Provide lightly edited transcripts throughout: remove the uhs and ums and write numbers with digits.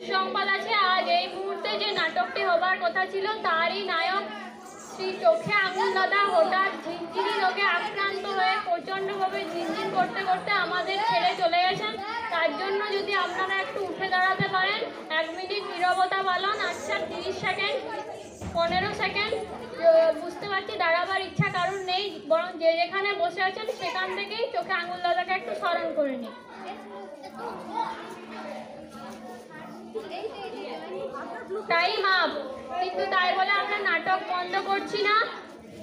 সুসংবাদ আছে, আজ এই মুহূর্তে যে নাটকটি হবার কথা ছিল তারই নায়ক শ্রী চোখে আঙুল দাদা হঠাৎ ঝিনঝিনি রোগে আক্রান্ত হয়ে প্রচণ্ডভাবে ঝিনঝিন করতে করতে আমাদের ছেড়ে চলে গেছেন। তার জন্য যদি আপনারা একটু উঠে দাঁড়াতে পারেন, 1 মিনিট নীরবতা পালন। আচ্ছা, 30 সেকেন্ড, 15 সেকেন্ড। বুঝতে পারছি দাঁড়াবার ইচ্ছা কারণ নেই, বরং যে যেখানে বসে আছেন সেখান থেকেই চোখে আঙুল দাদাকে একটু স্মরণ করে নিন। Time up. কিন্তু তাই বলে আমরা নাটক বন্ধ করছি না।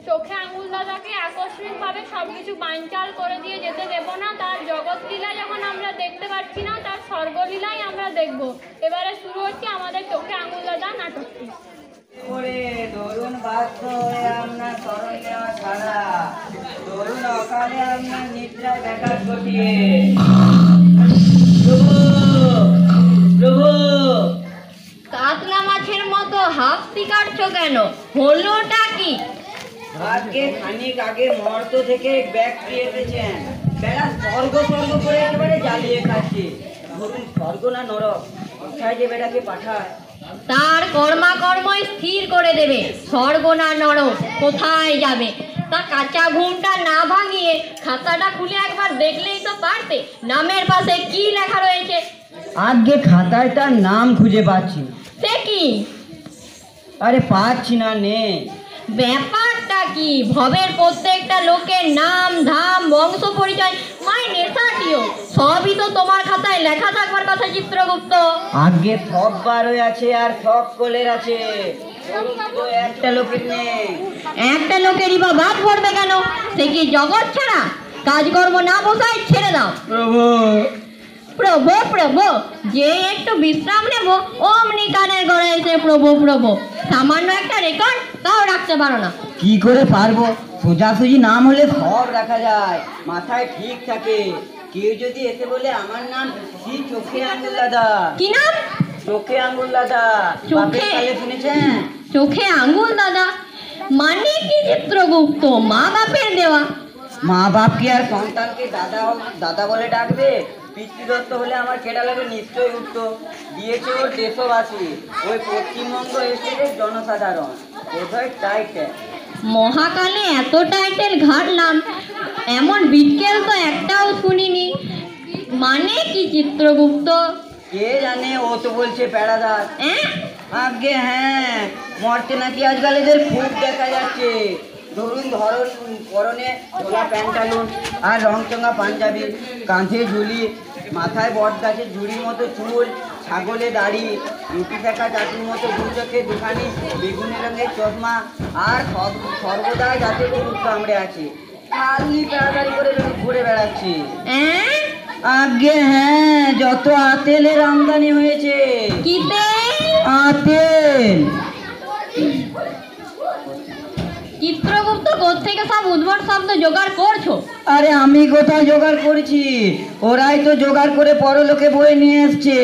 চোখে আঙুল দাদাকে আকস্মিকভাবে সবকিছু বানচাল করে দিয়ে যেতে দেব না। তার জগৎলীলা যখন আমরা দেখতে পাচ্ছি না, তার স্বর্গলীলাই আমরা দেখব। এবারে শুরু হচ্ছে আমাদের চোখে আঙুল দাদা নাটকটি। ধরুন বাধ্য হয়ে আপনার স্মরণ নেওয়া ছাড়া, ধরুন অকালে আপনার নিদ্রায় ব্যাঘাত ঘটিয়ে। প্রভু, কাতলা মাছের মতো হাফতি কাটছো কেন? হলোটা কি? ভাগ্যে খানিক আগে মর্ত থেকে ব্যক্তি এসেছেন, বেলা স্বর্গ স্বর্গ করে একেবারে জ্বালিয়ে খাচ্ছে। ধরুন স্বর্গ না নরক, কোথায় যে বেড়াকে পাঠায়। তার কর্মাকর্মই স্থির করে দেবে স্বর্গ না নরক কোথায় যাবে। তা কাঁচা ঘুমটা না ভাঙিয়ে খাতাটা খুলে একবার দেখলেই তো পারতে নামের পাশে কি লেখা রয়েছে। আজকে খাতায় তার নাম খুঁজে পাচ্ছি। সে কি? আরে পাচ্ছি না, নেই। ব্যাপারটা কি? ভবের প্রত্যেকটা লোকের নাম ধাম বংশ পরিচয় নেশাটিও সবই তো তোমার খাতায় লেখা থাকবার কথা চিত্রগুপ্ত। আগে সব বারোই আছে আর সব কোলের আছে, একটা লোকের নেই। একটা লোকেরই বা বাদ পড়বে কেন? সে কি জগৎ ছাড়া? কাজকর্ম না বসায় ছেড়ে দাও। প্রভু প্রভু প্রভু, যে একটু বিশ্রাম নেব অমনি কানের গড়ে এসে প্রভু প্রভু। সামান্য একটা রেকর্ড তাও রাখতে পারো না। কি করে পারবো? সোজাসুজি নাম হলে সব রাখা যায়, মাথায় ঠিক থাকে। কেউ যদি এসে বলে আমার নাম শ্রী চোখে আঙুল দাদা। কি নাম? চোখে আঙুল দাদা। চোখে? শুনেছেন? চোখে আঙুল দাদা মানে কি চিত্রগুপ্ত? মা বাপের দেওয়া? মা বাপ কি আর সন্তানকে দাদা দাদা বলে ডাকবে? পিতৃদত্ত হলে আমার কেডা লাগে নিশ্চয়ই উঠত। দিয়েছে ওর দেশবাসী, ওই পশ্চিমবঙ্গ এসে জনসাধারণ। বোধহয় টাইটেল। মহাকালে এত টাইটেল ঘাটলাম, এমন বিটকেল তো একটাও শুনিনি। মানে কি চিত্রগুপ্ত? কে জানে, ও তো বলছে প্যারাদাস। আগে হ্যাঁ, মরতে নাকি আজকাল এদের খুব দেখা যাচ্ছে। ধরুন পরনে ছোলা প্যান্টালুন আর রংচঙা পাঞ্জাবি, কাঁধে ঝুলি, মাথায় বট গাছের ঝুড়ির মতো চুল, ছাগলে দাড়ি, রুটি শেখা চাটুর মতো দু চোখে দুখানি বেগুনি রঙের চশমা, আর সর্বদাই যাতে গরু কামড়ে আছে। খালি তাড়াতাড়ি করে ঘুরে বেড়াচ্ছে। আগে হ্যাঁ, যত আতেলের আমদানি হয়েছে। কি তেল? আতেল। চিত্রগুপ্ত কোত্থেকে সব উদ্ভট শব্দ জোগাড় করছো? আরে আমি কোথায় জোগাড় করেছি? ওরাই তো জোগাড় করে পরলোকে বয়ে নিয়ে এসছে।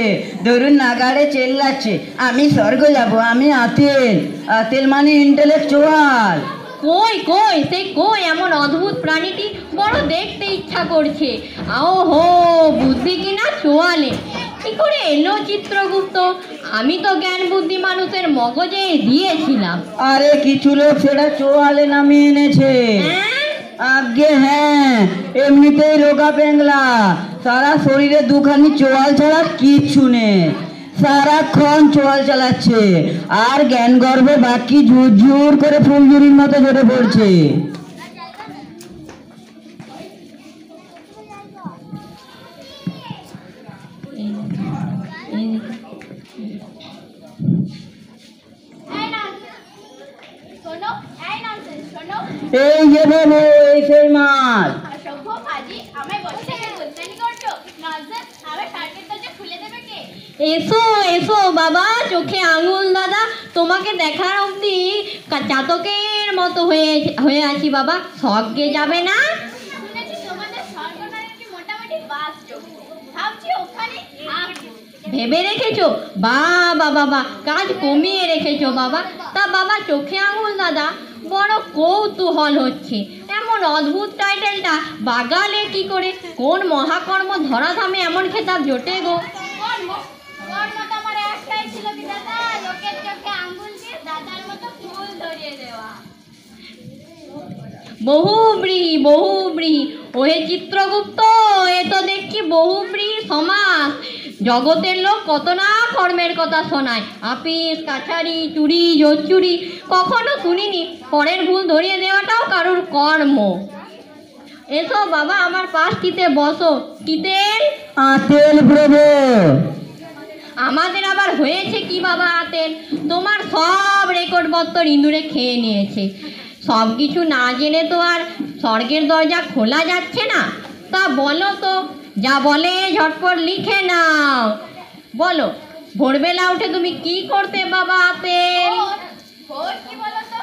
ধরুন নাগাড়ে চেল্লাচ্ছে আমি স্বর্গ যাব, আমি আতেল। আতেল মানে ইন্টেলেকচুয়াল। কই কই সেই কই এমন অদ্ভুত প্রাণীটি? বড় দেখতে ইচ্ছা করছে। ওহো, বুদ্ধি কিনা চোয়ালে। কি করে এলো চিত্রগুপ্ত? আমি তো জ্ঞান বুদ্ধি মানুষের মগজে দিয়েছিলাম। আরে কিছু লোক সেটা চোয়ালে নামিয়ে এনেছে। আগে হ্যাঁ, এমনিতেই রোগা পেংলা, সারা শরীরে দুখানি চোয়াল ছাড়া কিচ্ছু নেই। সারাক্ষণ চোয়াল চালাচ্ছে, আর জ্ঞান গর্বে বাকি ঝুরঝুর করে ফুলঝুরির মতো ঝরে পড়ছে। এই যে বাবু, এই সেই মাল। এসো এসো বাবা, চোখে আঙুল দাদা, তোমাকে দেখার অবধি চাতকের মতো হয়ে আছি বাবা। স্বর্গে যাবে না? ভেবে রেখেছো? বাবা বাবা, কাজ কমিয়ে রেখেছো বাবা। তা বাবা চোখে আঙুল দাদা, বড় কৌতূহল হচ্ছে, এমন অদ্ভুত টাইটেলটা বাগালে কি করে? কোন মহাকর্ম ধরাধামে এমন খেতাব জোটে গো? আমার একটাই ভুল ধরিয়ে দেওয়া। বহুব্রীহি ওহে চিত্রগুপ্ত, এ তো দেখছি বহুব্রীহি সমাস। জগতের লোক কত না কর্মের কথা শোনায়, আপিস কাছারি চুরি জোচ্চুরি, কখনো শুনিনি পরের ভুল ধরিয়ে দেওয়াটাও কারোর কর্ম। এসো বাবা, আমার পাশটিতে বসো। কিতেল? আতেল প্রভু। আমাদের আবার হয়েছে কি বাবা আতেল? তোমার সব রেকর্ডপত্র ইঁদুরে খেয়ে নিয়েছে। সব কিছু না জেনে তো আর স্বর্গের দরজা খোলা যাচ্ছে না। তা বলো তো, যা বলে ঝটপট লিখে নাও। বলো, ভোরবেলা উঠে তুমি কি করতে বাবা আতেল? ভোর কি বলো তো?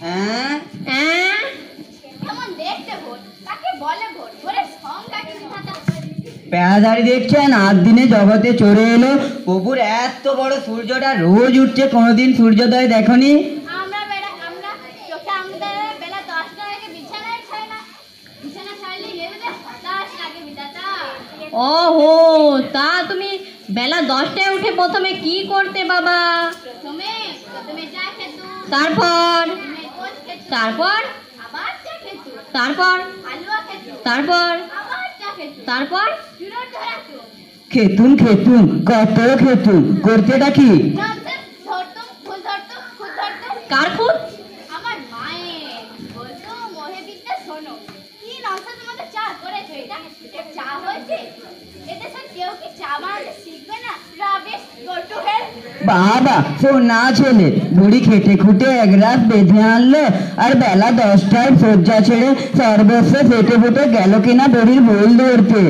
হ্যাঁ, হ্যাঁ, কেমন দেখতে ভোর? তাকে বলে ভোর? ভোরের সংজ্ঞা কি বিধাতা? পেয়াদারি দেখছেন, 8 দিনে জগতে চড়ে এলো। প্রভুর এত বড় সূর্যটা রোজ উঠছে, কোনোদিন সূর্যোদয় দেখনি? আমরা চোখে আমাদের বেলা 10টার আগে বিছানায় ছাই না। বিছানা ছাড়লে নেবে হতাশ লাগে বিধাতা। ওহো, তা তুমি বেলা 10টায় উঠে প্রথমে কি করতে বাবা? প্রথমে চা খেত, তারপর কোচ খেত, তারপর আবার চা খেত, তারপর হালুয়া খেত, তারপর আবার চা খেত, তারপর চুরোট ধরাত। খেতুন কত খেতুন, করতেটা কি? ননসেন্স, ধরতুম, ফুল ধরতুম, খুদ ধরতুম। কার খুদ? আমার মায়ের বলতো, মোহে বিদ্যা শোনো। কি ননসেন্স তোমাদের চা করেছো? এটা চা হয়েছে? এদেশে কেউ কি চা বানাতে শিখবে না? Rubbish, go to hell. বাবা সোনা ছেলে, বুড়ি খেটে খুটে এক রাত বেঁধে আনলো, আর বেলা 10টায় শয্যা ছেড়ে সর্বস্ব ফেটে ফুটে গেল কিনা বুড়ির ভুল ধরতে।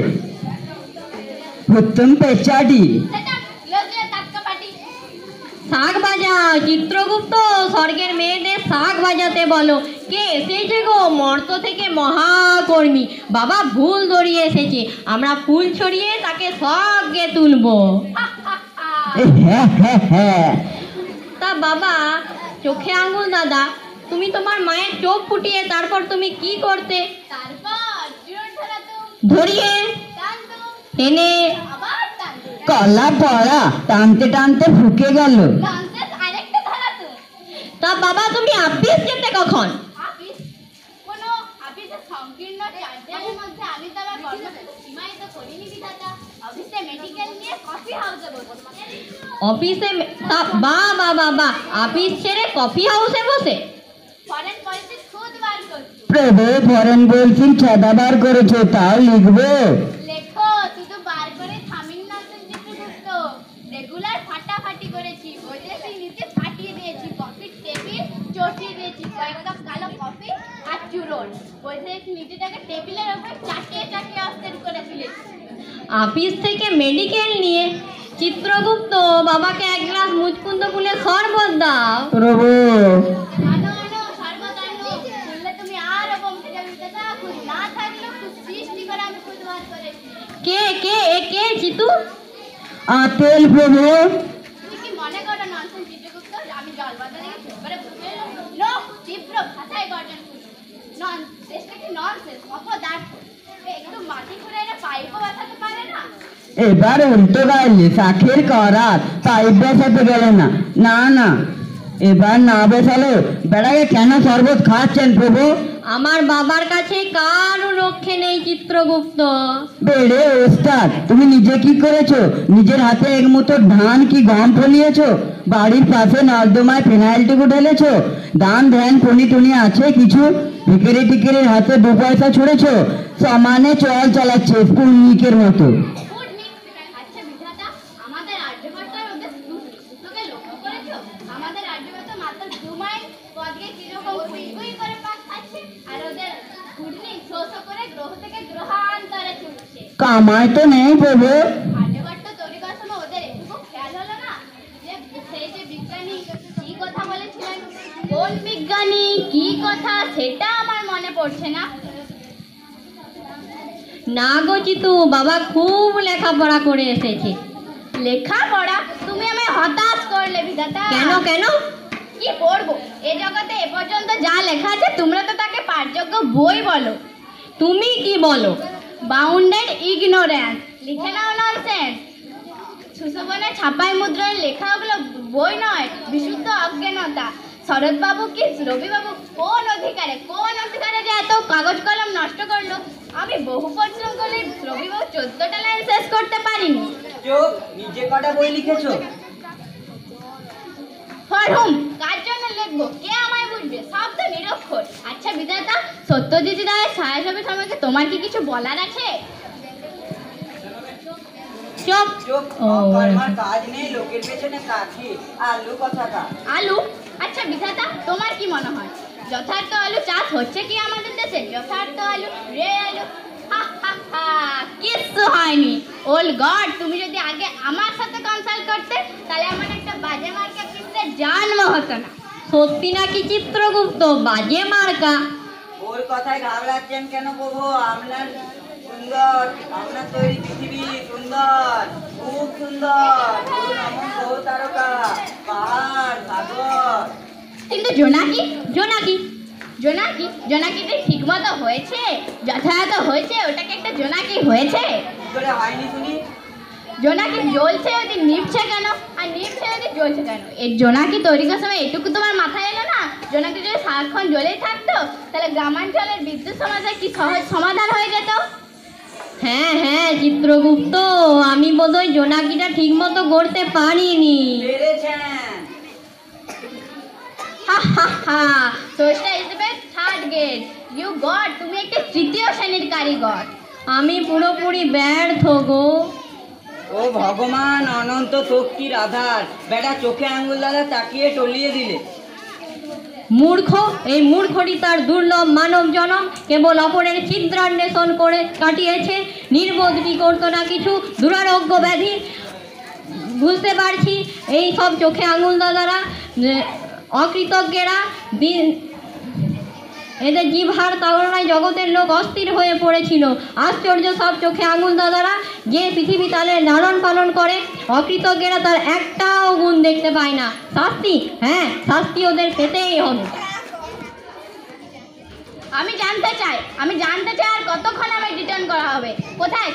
উত্তম পেচাটি। সেটা লজিয়া টাক্কা পাটি। শাক বাজাও চিত্রগুপ্ত, স্বর্গের মেয়েদের শাক বাজাতে বলো। কে এসেছে গো? মর্ত থেকে মহাকর্মী বাবা ভুল ধরিয়ে এসেছে। আমরা ফুল ছড়িয়ে তাকে স্বর্গে তুলবো। হ্যাঁ, তা বাবা চোখে আঙুল দাদা, তুমি তোমার মায়ের চোখ ফুটিয়ে তারপর তুমি কি করতে? তারপর চুরোট ধরাতুম, ধরিয়ে টানতুম, টেনে আবার টানতুম। কলা পড়া টানতে টানতে ফুকে গেল। ননসেন্স, আরেকটা ধরাতুম। তা বাবা তুমি আপিস যেতে কখন? আপিস? কোনো আপিসের সংকীর্ণ চার্জারের মধ্যে আমি তো আমার কর্মসূচি সীমায়িত করিনি বিধাতা। অফিসে মেডিকেল নিয়ে কফি হাউসে বসবো। অফিসে বাবা আপিস ছেড়ে কফি হাউসে বসে? ফরেন পলিসি খুদ বার করছি। প্রভু ফরেন বলছি ছাদা বার করেছে, তাও লিখবো? লেখো, শুধু বার করে থামিন ননসেন্স চিত্রগুপ্ত। রেগুলার ফাটাফাটি করেছি, বৈদেশিক নীতি ফাটিয়ে দিয়েছি, কফির টেবিল চটিয়ে দিয়েছি, কয়েক কাপ কালো কফি আর চুরোট। বৈদেশিক নীতিটাকে টেবিলের উপর চাটিয়ে অস্থির করে তুলেছি। আপিস থেকে মেডিকেল নিয়ে চিত্রগুপ্ত বাবাকে এক গ্লাস মুচকুন্দ ফুলের শরবত দাও। প্রভু আনো সর্বদা আনো। শুনলে তুমি আরো বমকে যাবে বিধাতা। খুদ না থাকলেও খুদ সৃষ্টি করে আমি খুদ বার করেছি। কে চিতু? আতেল প্রভু। তুমি কি মনে করো ননসেন্স চিত্রগুপ্ত আমি জল বাদলে চুপ করে বসে এলাম? নো, তীব্র ভাষায় গর্জন করি। দেশটা কি ননসেন্স, অপদার্থ। একটু মাটি খুঁড়ে এনে পাইপও বাঁচাতে পারে না। এবার উল্টো গাইলে শাখের করাত পাইপ বসাতে গেলে না, এবার না বসালো বেড়াকে কেন শরবত খাচ্ছেন প্রভু? আমার বাবার কাছে কারো রক্ষে নেই চিত্রগুপ্ত। বেড়ে ওস্তাদ, তুমি নিজে কি করেছো? নিজের হাতে এক মুঠো ধান কি গম ফলিয়েছো? বাড়ির পাশে নর্দমায় ফিনাইলটুকু ঢেলেছো? দান ধ্যান পুনি টুনি আছে কিছু? ভিকেরি টিকেরির হাতে 2 পয়সা ছড়েছো? সমানে চল চালাচ্ছে পুণ্যিকের মতো। আচ্ছা বিধাতা, আমাদের আর্যভাষার ওদের তোকে লক্ষ্য করেছো? আমাদের আর্যভাষা মাত্র 2 মাইল পথকে কিরকম কুই করে পাক খাচ্ছে, আর ওদের ঘুরনি করে গ্রহ থেকে গ্রহান্তরে ছুটছে। কামাই তো নেই প্রভু। আর্যভট্ট তৈরি করার সময় ওদের একটু খেয়াল হলো না যে সেই যে বিজ্ঞানী কি কথা বলেছিলেন? কোন বিজ্ঞানী কি কথা সেটা আমার মনে পড়ছে না। না গো চিতু, বাবা খুব লেখাপড়া করে এসেছে। লেখাপড়া? তুমি আমায় হতাশ করলে বিধাতা। কেন? কি পড়বো? এ জগতে এ পর্যন্ত যা লেখা আছে তোমরা তো তাকে পাঠযোগ্য বই বলো। তুমি কি বলো? Bounded ignorance. লিখে নাও ননসেন্স। সুশোভনের ছাপাই মুদ্রায় লেখা ওগুলো বই নয়, বিশুদ্ধ অজ্ঞানতা। শরৎবাবু কি রবিবাবু কোন অধিকারে যে এত কাগজ কলম নষ্ট করলো? আমি বহু পরিশ্রম করলে রবিবাবু 14টা লাইন শেষ করতে পারিনি। চুপ, নিজে কটা বই লিখেছো? ফর হুম, কার জন্য লিখবো? কে আমায় বুঝবে? সব তো নিরক্ষর। আচ্ছা বিধাতা, সত্যজিৎ রায়ের ছায়াছবির সম্পর্কে তোমার কি কিছু বলার আছে? চুপ। চুপ, ও, আমার কাজ নেই, লোকের পেছনে কাঠি। আলু কথাটা। আলু? আচ্ছা বিধাতা, তোমার কি মনে হয় যথার্থ আলু চাষ হচ্ছে কি আমাদের দেশে? যথার্থ আলু, রে আলু, হা হা হা, কিচ্ছু হয়নি। ওল গড, তুমি যদি আগে আমার সাথে কনসাল্ট করতে তাহলে আমার একটা বাজে মার্কা কিনতে জন্ম হতো না। সত্যি নাকি চিত্রগুপ্ত বাজে মার্কা? ওর কথায় ঘাবড়াচ্ছেন কেন প্রভু? আপনার সুন্দর, আপনার তৈরি পৃথিবী সুন্দর, খুব সুন্দর। ধরুন এমন গ্রহ তারকা, পাহাড়, সাগর। কিন্তু জোনাকি জোনাকিটা ঠিক মতো হয়েছে? যথাযথ হয়েছে? ওটাকে একটা জোনাকি হয়েছে? কি করে হয়নি শুনি? জোনাকি জ্বলছে ওদিন, নিভছে কেন? আর নিভছে ওদিন, জ্বলছে কেন? এই জোনাকি তৈরি করার সময় এটুকু তোমার মাথায় এলো না? জোনাকি যদি সারাক্ষণ জ্বলেই থাকতো তাহলে গ্রামাঞ্চলের বিদ্যুৎ সমস্যার কি সহজ সমাধান হয়ে যেত। হ্যাঁ হ্যাঁ চিত্রগুপ্ত, আমি বোধহয় জোনাকিটা ঠিক মতো গড়তে পারিনি। পেরেছেন। হা হা হা, সোর্সটা হিসেবে থার্ড গ্রেড। ইউ গড, তুমি একটা তৃতীয় শ্রেণীর কারিগর। আমি পুরোপুরি ব্যর্থ গো। ও ভগবান, অনন্ত শক্তির আধার, বেটা চোখে আঙ্গুল দ্বারা তাকিয়ে টলিয়ে দিলে। মূর্খ, এই মূর্খটি তার দুর্লভ মানব জনম কেবল অপরের ছিদ্রান্বেষণ করে কাটিয়েছে। নির্বোধটি করতো না কিছু দুরারোগ্য ব্যাধি। বুঝতে পারছি এই সব চোখে আঙুল দ্বারা অকৃতজ্ঞেরা দিন এদের জিভার তাড়নায় জগতের লোক অস্থির হয়ে পড়েছিল। আশ্চর্য সব চোখে আঙুল দাদারা যে পৃথিবী তাদের লালন পালন করে, অকৃতজ্ঞেরা তার একটাও গুণ দেখতে পায় না। শাস্তি, হ্যাঁ শাস্তি ওদের পেতেই হবে। আমি জানতে চাই আর কতক্ষণ আমি রিটার্ন করা হবে?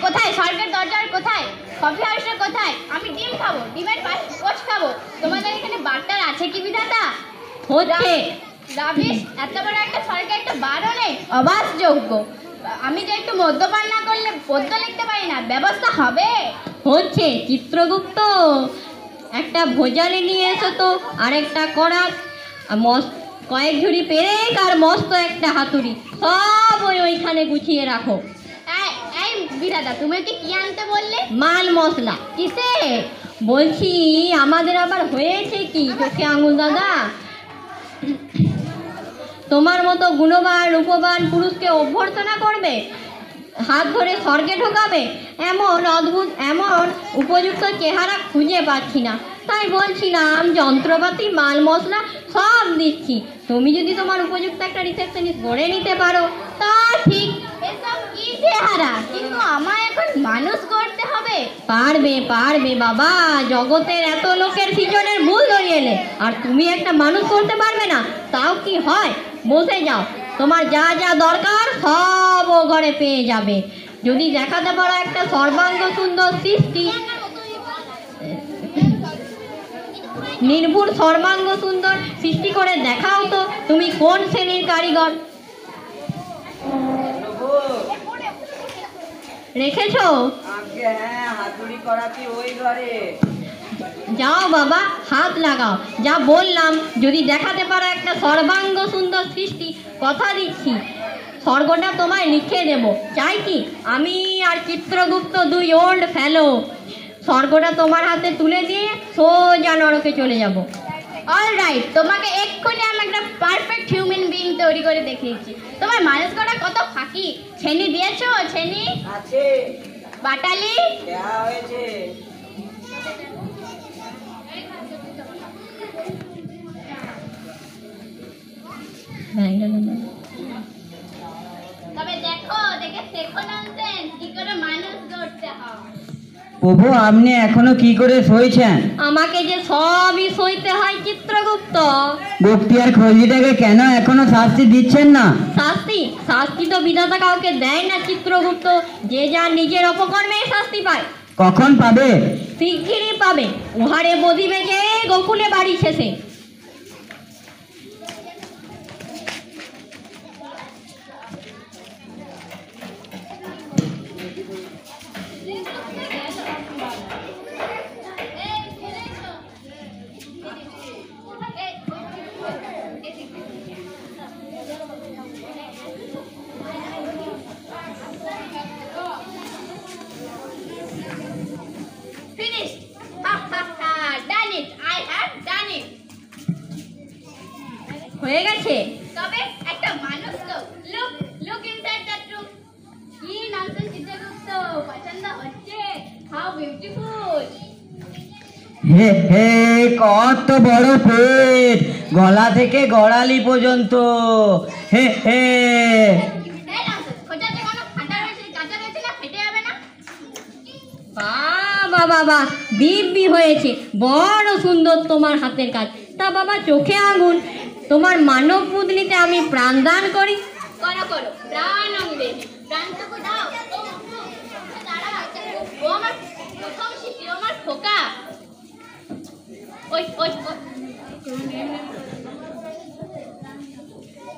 কোথায় সরকার দরজার কোথায়? কফি হাউসের কোথায়? আমি ডিম খাবো, ডিমের পোচ খাবো। তোমাদের এখানে বাটার আছে কি বিধাতা? হচ্ছে রাবিশ, এত বড় একটা সরকার একটা বারও নেই, অবাসযোগ্য। আমি যে একটু মদ্যপান না করলে পদ্য লিখতে পারি না, ব্যবস্থা হবে? হচ্ছে চিত্রগুপ্ত, একটা ভোজালি নিয়ে এসো তো, আর একটা করাত, কয়েক ঝুড়ি পেরেক আর মস্ত একটা হাতুড়ি, সব ওইখানে গুছিয়ে রাখো। এই বিধাতা, তুমি কি আনতে বললে? মাল মশলা। কিসে? বলছি আমাদের আবার হয়েছে কি চোখে আঙুল দাদা? তোমার মতো গুণবান রূপবান পুরুষকে অভ্যর্থনা করবে, হাত ধরে স্বর্গে ঢোকাবে, এমন অদ্ভুত এমন উপযুক্ত চেহারা খুঁজে পাচ্ছি না। তাই বলছিলাম যন্ত্রপাতি মাল মশলা সব দিচ্ছি, তুমি যদি তোমার উপযুক্ত একটা রিসেপশনিস্ট গড়ে নিতে পারো তা ঠিক। এসব কি চেহারা? কিন্তু আমায় এখন মানুষ করতে হবে। পারবে বাবা, জগতের এত লোকের সৃজনের ভুল ধরিয়ে এলে আর তুমি একটা মানুষ করতে পারবে না, তাও কি হয়? বসে যাও, তোমার যা যা দরকার সব ও ঘরে পেয়ে যাবে। যদি দেখাতে পারো একটা সর্বাঙ্গ সুন্দর সৃষ্টি, নির্ভুল সর্বাঙ্গ সুন্দর সৃষ্টি করে দেখাও তো তুমি কোন শ্রেণীর কারিগর। প্রভু, রেখেছো? আগে হ্যাঁ, হাতুড়ি করাতি ওই ঘরে। যাও বাবা, হাত লাগাও। যা বললাম, যদি দেখাতে পারো একটা সর্বাঙ্গ সুন্দর সৃষ্টি, কথা দিচ্ছি স্বর্গটা তোমায় লিখে দেব। চাই কি আমি আর চিত্রগুপ্ত দুই ওল্ড ফেলো স্বর্গটা তোমার হাতে তুলে দিয়ে সোজা নরকে চলে যাব। অলরাইট, তোমাকে এক্ষুনি আমি একটা পারফেক্ট হিউম্যান বিইং তৈরি করে দেখিয়েছি। তোমার মানুষ করা কত ফাঁকি। ছেনি দিয়েছো? ছেনি আছে, বাটালি দেওয়া হয়েছে। তবে দেখে শেখো ননসেন্স, কি করে মানুষ গড়তে হয়। প্রভু, আপনি এখনো কি করে সইছেন? আমাকে যে সবই সইতে হয় চিত্রগুপ্ত। বক্তিয়ার খোঁজিটাকে কেন এখনো শাস্তি দিচ্ছেন না? শাস্তি তো বিধাতা কাউকে দেয় না চিত্রগুপ্ত, যে যার নিজের অপকর্মে শাস্তি পায়। কখন পাবে? শিগগিরই পাবে, উহারে বদিবে যে গোকুলে বাড়ি শেষে। হয়ে গেছে? তবে একটা মানুষ তো look look inside that room. কি ননসেন্স চিত্রগুপ্ত, পছন্দ হচ্ছে? How beautiful. হে হে, কত বড় পেট, গলা থেকে গড়ালি পর্যন্ত। হে হে। এই ননসেন্স, খোঁজাতে কোনো ফাটা রয়েছে, কাঁচা রয়েছে না, ফেটে যাবে না? বাবা বাবা, দিব্যি হয়েছে, বড় সুন্দর তোমার হাতের কাজ। তা বাবা, চোখে আগুন, তোমার মানব পুতলিতে আমি প্রাণদান করি। করো করো, প্রাণ অঙ্গে প্রাণটুকু দাও। দাঁড়া, ও আমার প্রথম শিশু, ও আমার খোকা। ওই ওই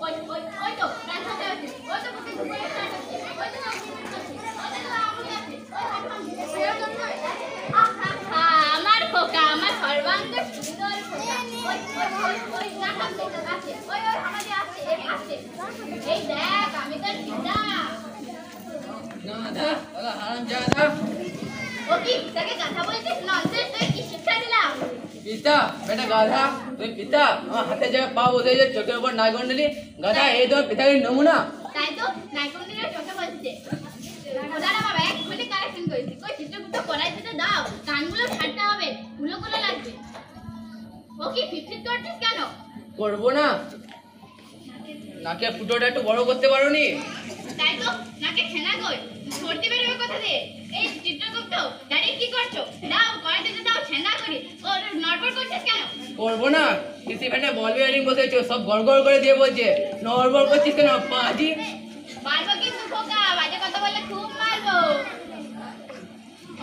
ওই ওই তো প্রাণ হাতে আছে, ওই তো বুকে ধুয়ে প্রাণ আছে, ওই তো আমুল আছে, ওই আমার খোকা, আমার সর্বাঙ্গ সুন্দর খোকা। ওই ওই ওই ওই নাটক আছে, ওই ওই আমাদের আছে, এই আছে। এই দেখ, আমি তোর পিতা। ও কি তাকে কথা বলছিস? ননসেন্স, তুই কি শিক্ষা দিলাম? পিতা বেটা গাধা, তুই পিতা আমার হাতে জায়গায় পা বসে যে চোখের উপর নাই গন্ডলি গাধা, এই তোমার পিতাকে নমুনা। তাই তো নাইকন্ডিনের চোখে বলছে। ওদারা বাবা এক্ষুনি কারেকশন করেছি। কই চিত্রগুপ্ত পড়াইতে তো দাও, কানগুলো ছাড়তে হবে, গুলো লাগবে। ও কি ফিটফিট করছিস কেন? করবো না, নাকে ফুটোটা একটু বড় করতে পারোনি? তাই তো নাকে ছেনা কই, সর্দি বেরোবে কোথা দিয়ে? এই চিত্রগুপ্ত দাঁড়িয়ে কি করছো? দাও কড়াইতে তো দাও, ছেনা করি। ও নড়বড় করছিস কেন? করবো না, কৃষি ফ্যানে বল বিয়ারিং বসেছো, সব গড়গড় করে দিয়ে বলছে নড়বড় করছিস কেন পাজি? মারবো কিন্তু খোকা, বাজে কথা বললে খুব মারবো।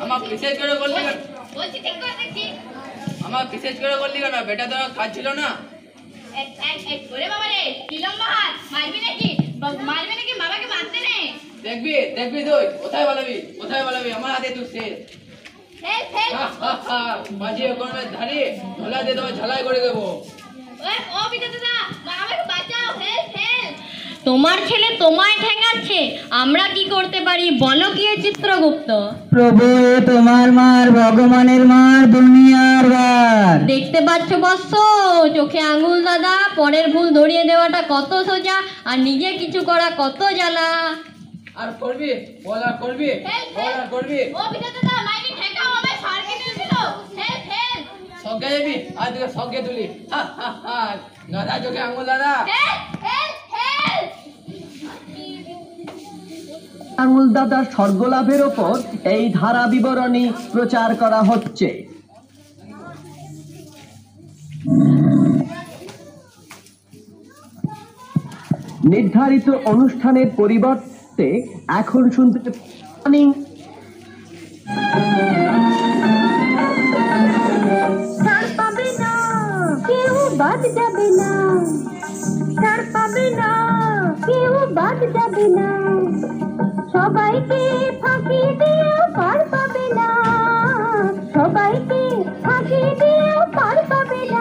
আমার বিশেষ করে করলি কেন? বলছি ঠিক করে দেখছি। আমার বিশেষ করে করলি কেন? বেটা তো কাজ ছিল না। ওরে বাবা রে, বিলম্ব হাত, মারবি নাকি? মারবি নাকি? বাবাকে মারতে নেই। দেখবি দেখবি তুই কোথায় বলাবি, কোথায় বলাবি, আমার হাতে তুই শেষ। Help help. মাঝি ওখানে ধারিয়ে ঝোলা দিয়ে তোমার ঝালাই করে দেবো। ও পিতা দাদা, আমাকে বাঁচাও, হেল্প হেল্প। তোমার ছেলে তোমায় ঠেঙাচ্ছে, আমরা কি করতে পারি বলো কি এ চিত্রগুপ্ত? প্রভু, তোমার মার, ভগবানের মার, দুনিয়ার বার। দেখতে পাচ্ছ বৎস, চোখে আঙুল দাদা, পরের ভুল ধরিয়ে দেওয়াটা কত সোজা, আর নিজে কিছু করা কত জ্বালা। আর করবি বল, আর করবি বল, আর করবি। ও পিতা দাদা, মাইনি ঠেকাও, আমায় সারকে দিয়েছিল। Help help. সজ্ঞা যাবি, আর তোকে সজ্ঞে তুলি। গাধা চোখে আঙুল দাদা। Help help help. আঙুল দাদার স্বর্গলাভের ওপর এই ধারা বিবরণী প্রচার করা হচ্ছে। নির্ধারিত অনুষ্ঠানের পরিবর্তে এখন শুনতে ছাড় পাবে না, কেউ বাদ যাবে না। ছাড় পাবে না, কেউ বাদ যাবে না। সবাইকে ফাঁকি দিয়েও পার পাবে না। সবাইকে ফাঁকি দিয়েও পার পাবে না।